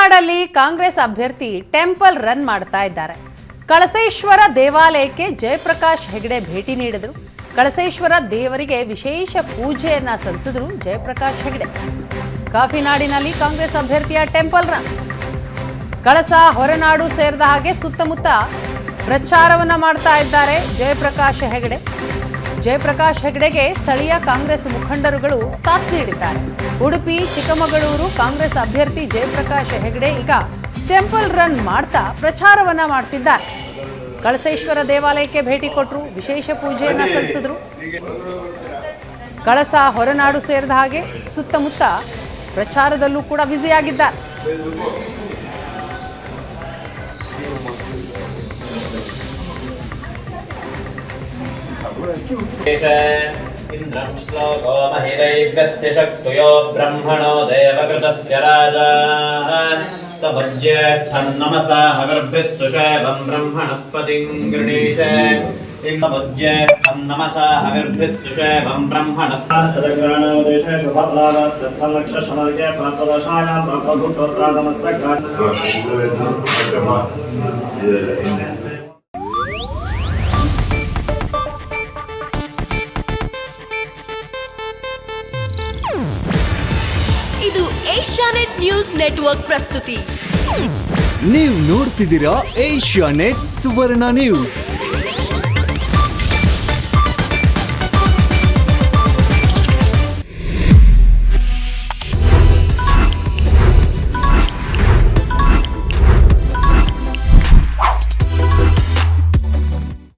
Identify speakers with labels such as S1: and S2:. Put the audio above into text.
S1: ಕಾಫಿನಾಡಲ್ಲಿ ಕಾಂಗ್ರೆಸ್ ಅಭ್ಯರ್ಥಿ temple run ಮಾಡ್ತಾ ಇದ್ದಾರೆ. ಕಳಸೇಶ್ವರ ದೇವಾಲಯಕ್ಕೆ ಜಯಪ್ರಕಾಶ್ ಹೆಗಡೆ ಭೇಟಿ ನೀಡಿದರು. ಕಳಸೇಶ್ವರ ದೇವರಿಗೆ ವಿಶೇಷ ಪೂಜೆಯನ್ನ ಸಲ್ಲಿಸಿದರು ಜಯಪ್ರಕಾಶ್ ಹೆಗಡೆ. ಕಾಫಿನಾಡಿನಲ್ಲಿ ಕಾಂಗ್ರೆಸ್ ಅಭ್ಯರ್ಥಿಯ ಟೆಂಪಲ್ ರನ್. ಕಳಸ ಹೊರನಾಡು ಸೇರಿದ ಹಾಗೆ ಸುತ್ತಮುತ್ತ ಪ್ರಚಾರವನ್ನ ಮಾಡ್ತಾ ಇದ್ದಾರೆ ಜಯಪ್ರಕಾಶ್ ಹೆಗಡೆ. ಜಯಪ್ರಕಾಶ್ ಹೆಗಡೆಗೆ ಸ್ಥಳೀಯ ಕಾಂಗ್ರೆಸ್ ಮುಖಂಡರುಗಳು ಸಾಥ್ ನೀಡಿದ್ದಾರೆ. ಉಡುಪಿ, ಚಿಕ್ಕಮಗಳೂರು ಕಾಂಗ್ರೆಸ್ ಅಭ್ಯರ್ಥಿ ಜಯಪ್ರಕಾಶ್ ಹೆಗಡೆ ಈಗ ಟೆಂಪಲ್ ರನ್ ಮಾಡ್ತಾ ಪ್ರಚಾರವನ್ನ ಮಾಡ್ತಿದ್ದಾರೆ. ಕಳಸೇಶ್ವರ ದೇವಾಲಯಕ್ಕೆ ಭೇಟಿ ಕೊಟ್ಟರು, ವಿಶೇಷ ಪೂಜೆಯನ್ನ ಸಲ್ಲಿಸಿದ್ರು. ಕಳಸ ಹೊರನಾಡು ಸೇರಿದ ಹಾಗೆ ಸುತ್ತಮುತ್ತ ಪ್ರಚಾರದಲ್ಲೂ ಕೂಡ ಬ್ಯುಸಿಯಾಗಿದ್ದಾರೆ.
S2: ಇಂದ್ರಂ ಶ್ಲೋಕೋ ಮಹಿರೈರ್ಗಸ್ಯ ಶಕ್ತಯೋ ಬ್ರಹ್ಮಣೋ ದೇವಕೃತಸ್ಯ ರಾಜಾ ತಮಜ್ಯೇಷ್ಠಂ ನಮಸಾ ಹಗರ್ಭಿಃ ಸುಷೇವಂ ಬ್ರಹ್ಮಣಸ್ಪತಿಂ ಗೃಣೀಶೇ ಇಂದ್ರಮಜ್ಯೇಷ್ಠಂ ನಮಸಾ ಹಗರ್ಭಿಃ ಸುಷೇವಂ ಬ್ರಹ್ಮಣಸ್ಪತಿಂ ಶುಭಫಲಾವತ್ತಲಕ್ಷಣಕ್ಕೆ ಪ್ರಾಪ್ತದಶಾಯಾಂ ಪ್ರಭುತ್ವತ್ರಾದಮಸ್ತಕಾತ್
S3: ಇದು ಏಷ್ಯಾನೆಟ್ ನ್ಯೂಸ್ ನೆಟ್ವರ್ಕ್ ಪ್ರಸ್ತುತಿ.
S4: ನೀವು ನೋಡ್ತಿದ್ದೀರಾ ಏಷ್ಯಾನೆಟ್ ಸುವರ್ಣ ನ್ಯೂಸ್.